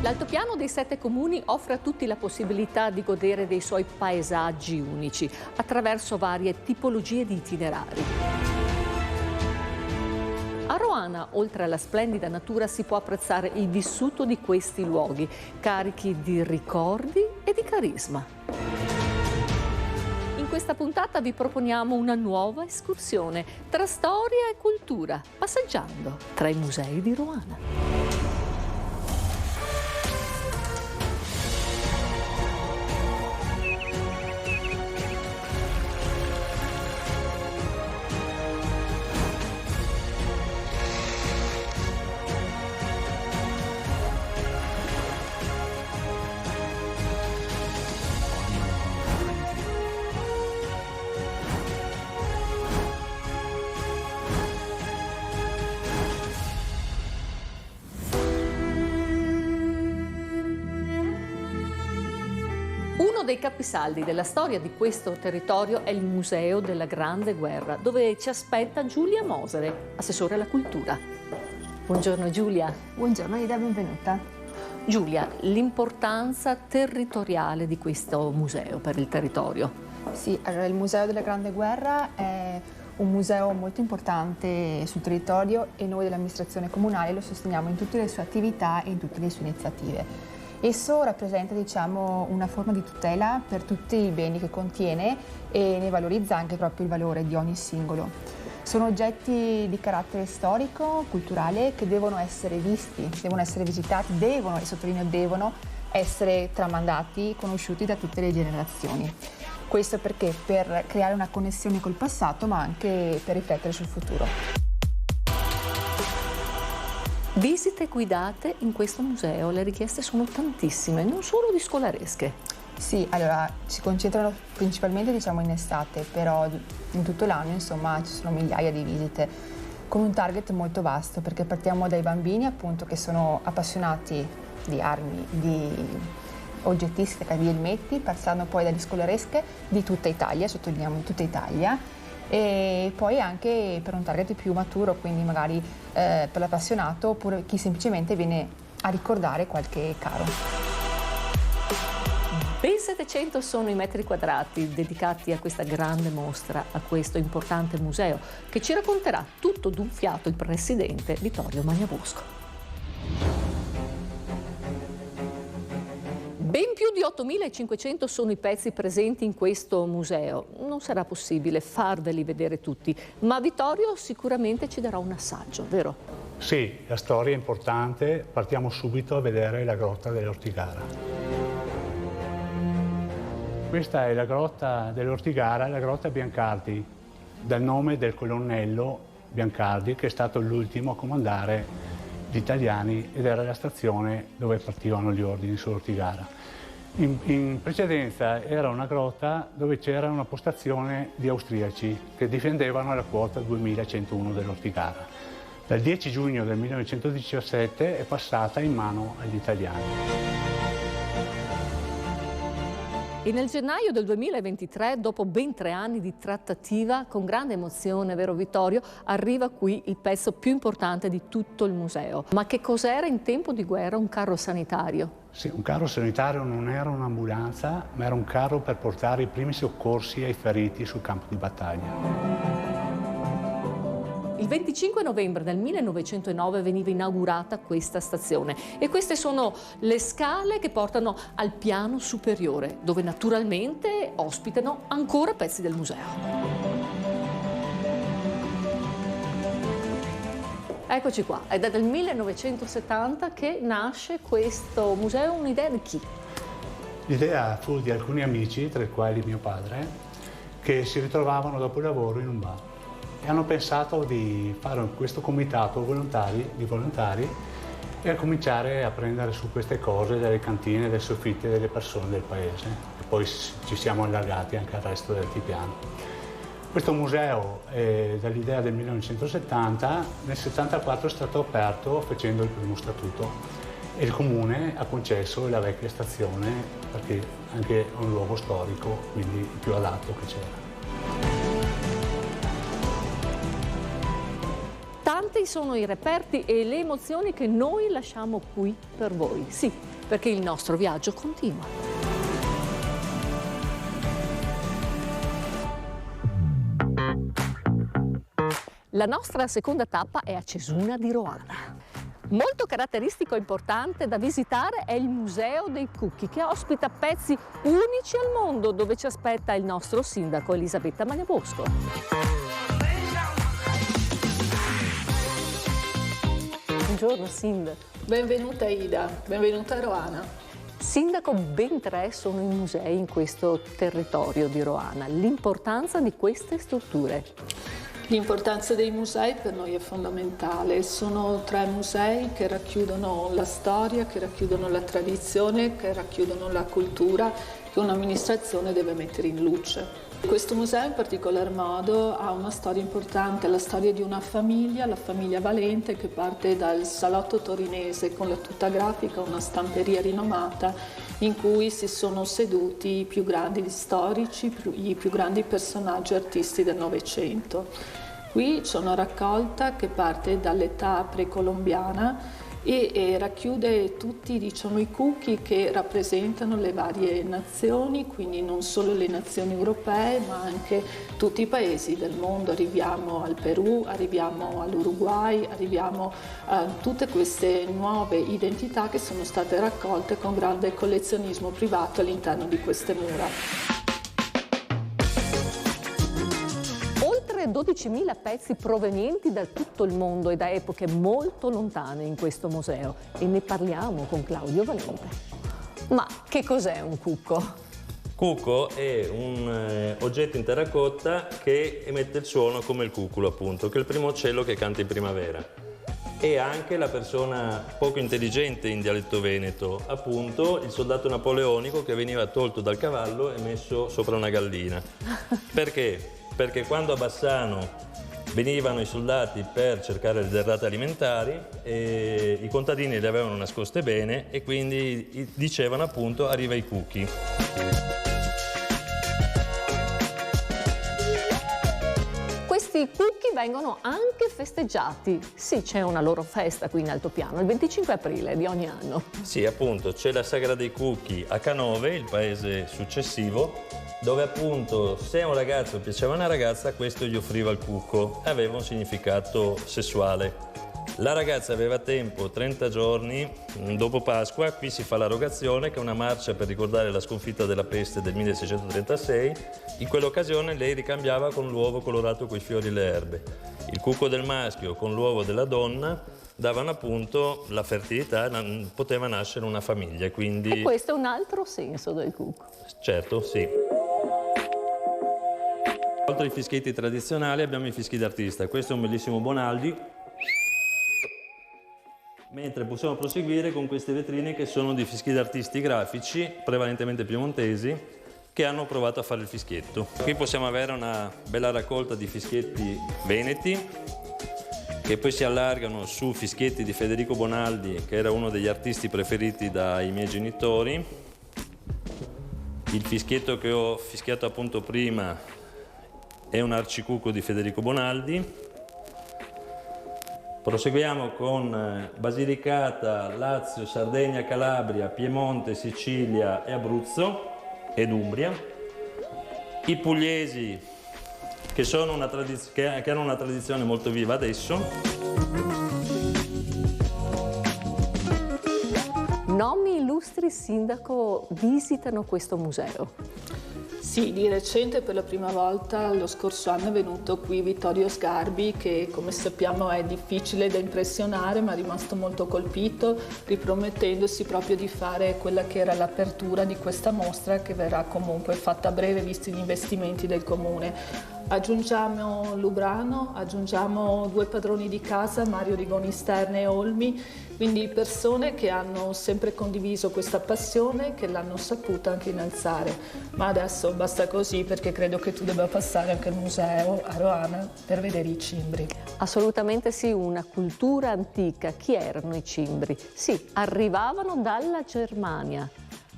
L'altopiano dei 7 comuni offre a tutti la possibilità di godere dei suoi paesaggi unici attraverso varie tipologie di itinerari. A Roana, oltre alla splendida natura, si può apprezzare il vissuto di questi luoghi, carichi di ricordi e di carisma. In questa puntata vi proponiamo una nuova escursione tra storia e cultura, passeggiando tra i musei di Roana. Uno dei capisaldi della storia di questo territorio è il Museo della Grande Guerra, dove ci aspetta Giulia Mosere, assessore alla cultura. Buongiorno Giulia. Buongiorno Ida, benvenuta. Giulia, l'importanza territoriale di questo museo per il territorio. Sì, allora il Museo della Grande Guerra è un museo molto importante sul territorio e noi dell'amministrazione comunale lo sosteniamo in tutte le sue attività e in tutte le sue iniziative. Esso rappresenta, una forma di tutela per tutti i beni che contiene e ne valorizza anche proprio il valore di ogni singolo. Sono oggetti di carattere storico, culturale, che devono essere visti, devono essere visitati, devono, e sottolineo devono, essere tramandati, conosciuti da tutte le generazioni. Questo perché? Per creare una connessione col passato, ma anche per riflettere sul futuro. Visite guidate in questo museo, le richieste sono tantissime, non solo di scolaresche. Sì, allora si concentrano principalmente in estate, però in tutto l'anno ci sono migliaia di visite, con un target molto vasto, perché partiamo dai bambini appunto che sono appassionati di armi, di oggettistica, di elmetti, passando poi dalle scolaresche di tutta Italia, sottolineiamo di tutta Italia, e poi anche per un target più maturo, quindi magari per l'appassionato oppure chi semplicemente viene a ricordare qualche caro. Ben 700 sono i metri quadrati dedicati a questa grande mostra, a questo importante museo, che ci racconterà tutto d'un fiato il presidente Vittorio Magnabosco. Ben più di 8.500 sono i pezzi presenti in questo museo. Non sarà possibile farveli vedere tutti, ma Vittorio sicuramente ci darà un assaggio, vero? Sì, la storia è importante. Partiamo subito a vedere la grotta dell'Ortigara. Questa è la grotta dell'Ortigara, la grotta Biancardi, dal nome del colonnello Biancardi, che è stato l'ultimo a comandare gli italiani ed era la stazione dove partivano gli ordini sull'Ortigara. In precedenza era una grotta dove c'era una postazione di austriaci che difendevano la quota 2101 dell'Ortigara. Dal 10 giugno del 1917 è passata in mano agli italiani. E nel gennaio del 2023, dopo ben 3 anni di trattativa, con grande emozione, vero Vittorio, arriva qui il pezzo più importante di tutto il museo. Ma che cos'era in tempo di guerra un carro sanitario? Sì, un carro sanitario non era un'ambulanza, ma era un carro per portare i primi soccorsi ai feriti sul campo di battaglia. Il 25 novembre del 1909 veniva inaugurata questa stazione e queste sono le scale che portano al piano superiore, dove naturalmente ospitano ancora pezzi del museo. Eccoci qua, ed è dal 1970 che nasce questo museo. Un'idea di chi? L'idea fu di alcuni amici, tra i quali mio padre, che si ritrovavano dopo il lavoro in un bar e hanno pensato di fare questo comitato di volontari e a cominciare a prendere su queste cose delle cantine, delle soffitte delle persone del paese, e poi ci siamo allargati anche al resto del altipiano. Questo museo è dall'idea del 1970, nel 1974 è stato aperto facendo il primo statuto e il comune ha concesso la vecchia stazione perché anche è un luogo storico, quindi il più adatto che c'era. Tanti sono i reperti e le emozioni che noi lasciamo qui per voi. Sì, perché il nostro viaggio continua. La nostra seconda tappa è a Cesuna di Roana. Molto caratteristico e importante da visitare è il Museo dei Cucchi, che ospita pezzi unici al mondo, dove ci aspetta il nostro sindaco Elisabetta Magnabosco. Buongiorno Sindaco. Benvenuta Ida, benvenuta a Roana. Sindaco, ben 3 sono i musei in questo territorio di Roana. L'importanza di queste strutture. L'importanza dei musei per noi è fondamentale. Sono 3 musei che racchiudono la storia, che racchiudono la tradizione, che racchiudono la cultura che un'amministrazione deve mettere in luce. Questo museo in particolar modo ha una storia importante, la storia di una famiglia, la famiglia Valente, che parte dal salotto torinese con la tuta grafica, una stamperia rinomata in cui si sono seduti i più grandi storici, i più grandi personaggi artisti del Novecento. Qui c'è una raccolta che parte dall'età precolombiana e racchiude tutti, diciamo, i cucchi che rappresentano le varie nazioni, quindi non solo le nazioni europee ma anche tutti i paesi del mondo. Arriviamo al Perù, arriviamo all'Uruguay, arriviamo a tutte queste nuove identità che sono state raccolte con grande collezionismo privato all'interno di queste mura. 12.000 pezzi provenienti da tutto il mondo e da epoche molto lontane in questo museo, e ne parliamo con Claudio Valente. Ma che cos'è un cucco? Cucco è un oggetto in terracotta che emette il suono come il cuculo, appunto, che è il primo uccello che canta in primavera. E anche la persona poco intelligente in dialetto veneto, appunto il soldato napoleonico che veniva tolto dal cavallo e messo sopra una gallina. Perché? Perché quando a Bassano venivano i soldati per cercare le derrate alimentari, i contadini le avevano nascoste bene e quindi dicevano appunto arriva i cucchi. Questi cucchi vengono anche festeggiati. Sì, c'è una loro festa qui in altopiano, il 25 aprile di ogni anno. Sì, appunto, c'è la sagra dei cucchi a Canove, il paese successivo, dove appunto se a un ragazzo piaceva una ragazza, questo gli offriva il cucco, aveva un significato sessuale. La ragazza aveva tempo 30 giorni dopo Pasqua, qui si fa la rogazione, che è una marcia per ricordare la sconfitta della peste del 1636. In quell'occasione lei ricambiava con l'uovo colorato coi fiori e le erbe. Il cucco del maschio con l'uovo della donna davano appunto la fertilità, poteva nascere una famiglia, quindi... E questo è un altro senso del cucco. Certo, sì. Oltre ai fischietti tradizionali abbiamo i fischi d'artista. Questo è un bellissimo Bonaldi. Mentre possiamo proseguire con queste vetrine che sono di fischi d'artisti grafici, prevalentemente piemontesi, che hanno provato a fare il fischietto. Qui possiamo avere una bella raccolta di fischietti veneti, che poi si allargano su fischietti di Federico Bonaldi, che era uno degli artisti preferiti dai miei genitori. Il fischietto che ho fischiato appunto prima è un arcicucco di Federico Bonaldi. Proseguiamo con Basilicata, Lazio, Sardegna, Calabria, Piemonte, Sicilia e Abruzzo ed Umbria. I pugliesi che hanno una tradizione molto viva adesso. Nomi illustri, Sindaco, visitano questo museo. Sì, di recente per la prima volta lo scorso anno è venuto qui Vittorio Sgarbi, che come sappiamo è difficile da impressionare, ma è rimasto molto colpito, ripromettendosi proprio di fare quella che era l'apertura di questa mostra, che verrà comunque fatta a breve visti gli investimenti del Comune. Aggiungiamo Lubrano, aggiungiamo 2 padroni di casa, Mario Rigoni Sterne e Olmi, quindi persone che hanno sempre condiviso questa passione, che l'hanno saputa anche innalzare. Ma adesso basta così, perché credo che tu debba passare anche al museo a Roana per vedere i cimbri. Assolutamente sì, una cultura antica. Chi erano i cimbri? Sì, arrivavano dalla Germania,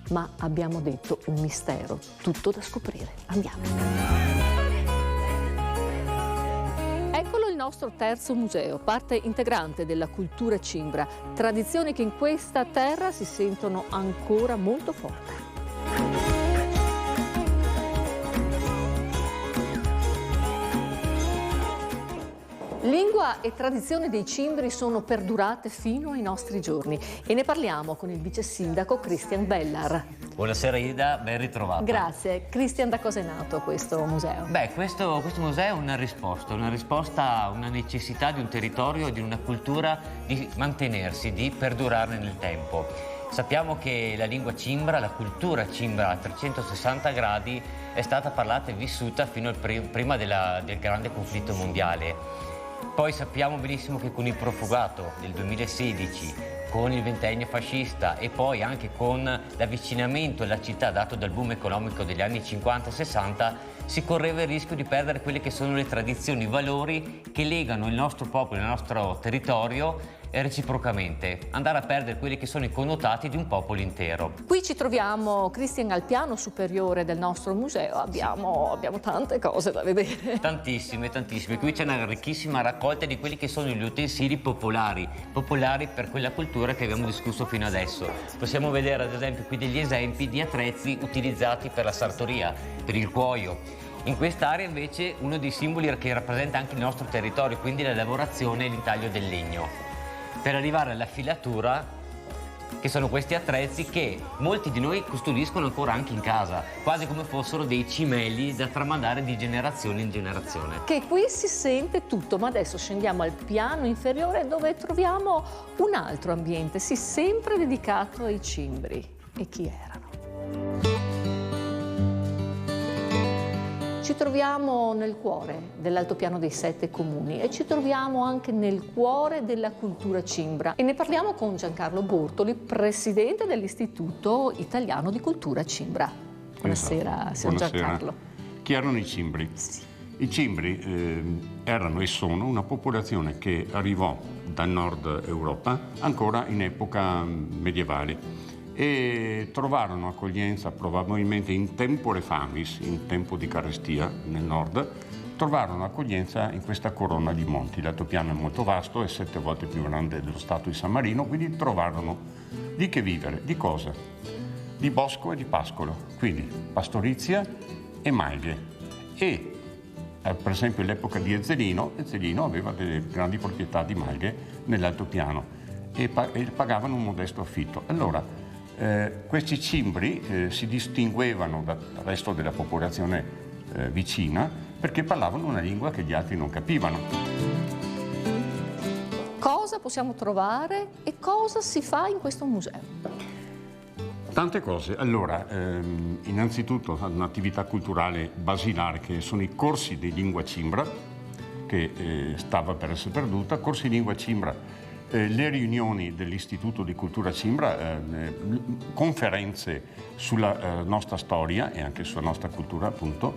ma abbiamo detto un mistero, tutto da scoprire. Andiamo. nostro terzo museo, parte integrante della cultura cimbra, tradizioni che in questa terra si sentono ancora molto forti. Lingua e tradizione dei cimbri sono perdurate fino ai nostri giorni e ne parliamo con il vice sindaco Christian Bellar. Buonasera Ida, ben ritrovata. Grazie. Christian, da cosa è nato questo museo? Beh, questo museo è una risposta a una necessità di un territorio e di una cultura di mantenersi, di perdurare nel tempo. Sappiamo che la lingua cimbra, la cultura cimbra a 360 gradi è stata parlata e vissuta fino prima del grande conflitto mondiale. Poi sappiamo benissimo che con il profugato del 2016, con il ventennio fascista e poi anche con l'avvicinamento alla città dato dal boom economico degli anni 50 e 60, si correva il rischio di perdere quelle che sono le tradizioni, i valori che legano il nostro popolo, il nostro territorio e reciprocamente, andare a perdere quelli che sono i connotati di un popolo intero. Qui ci troviamo, Christian, al piano superiore del nostro museo, abbiamo tante cose da vedere. Tantissime. Qui c'è una ricchissima raccolta di quelli che sono gli utensili popolari per quella cultura che abbiamo discusso fino adesso. Possiamo vedere ad esempio qui degli esempi di attrezzi utilizzati per la sartoria, per il cuoio. In quest'area invece uno dei simboli che rappresenta anche il nostro territorio, quindi la lavorazione e l'intaglio del legno. Per arrivare alla filatura, che sono questi attrezzi che molti di noi custodiscono ancora anche in casa, quasi come fossero dei cimeli da tramandare di generazione in generazione. Che qui si sente tutto, ma adesso scendiamo al piano inferiore dove troviamo un altro ambiente, sì, sempre dedicato ai cimbri. E chi erano? Ci troviamo nel cuore dell'altopiano dei 7 comuni e ci troviamo anche nel cuore della cultura cimbra e ne parliamo con Giancarlo Bortoli, presidente dell'Istituto Italiano di Cultura Cimbra. Buonasera, signor Giancarlo. Chi erano i cimbri? Sì. I cimbri erano e sono una popolazione che arrivò dal nord Europa ancora in epoca medievale e trovarono accoglienza probabilmente in tempore famis, in tempo di carestia nel nord, trovarono accoglienza in questa corona di monti. L'altopiano è molto vasto, è 7 volte più grande dello Stato di San Marino, quindi trovarono di che vivere, di cosa? Di bosco e di pascolo, quindi pastorizia e maglie. E per esempio all'epoca di Ezzelino aveva delle grandi proprietà di maglie nell'altopiano e pagavano un modesto affitto. Allora, questi cimbri si distinguevano dal resto della popolazione vicina perché parlavano una lingua che gli altri non capivano. Cosa possiamo trovare e cosa si fa in questo museo? Tante cose. Allora, innanzitutto un'attività culturale basilare che sono i corsi di lingua cimbra, che stava per essere perduta, corsi di lingua cimbra. Le riunioni dell'Istituto di Cultura Cimbra, conferenze sulla nostra storia e anche sulla nostra cultura appunto,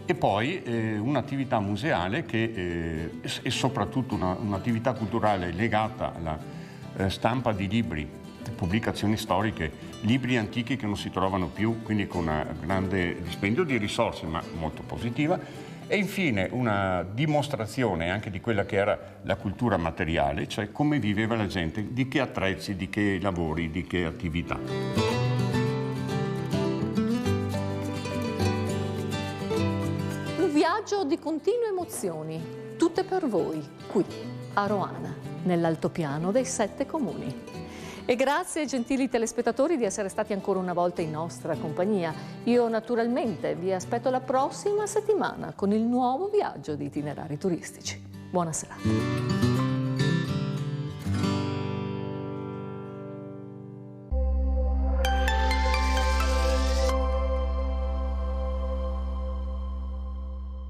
e poi un'attività museale che è soprattutto un'attività culturale legata alla stampa di libri, pubblicazioni storiche, libri antichi che non si trovano più, quindi con un grande dispendio di risorse ma molto positiva. E infine una dimostrazione anche di quella che era la cultura materiale, cioè come viveva la gente, di che attrezzi, di che lavori, di che attività. Un viaggio di continue emozioni, tutte per voi, qui a Roana, nell'altopiano dei 7 comuni. E grazie, gentili telespettatori, di essere stati ancora una volta in nostra compagnia. Io naturalmente vi aspetto la prossima settimana con il nuovo viaggio di itinerari turistici. Buona serata.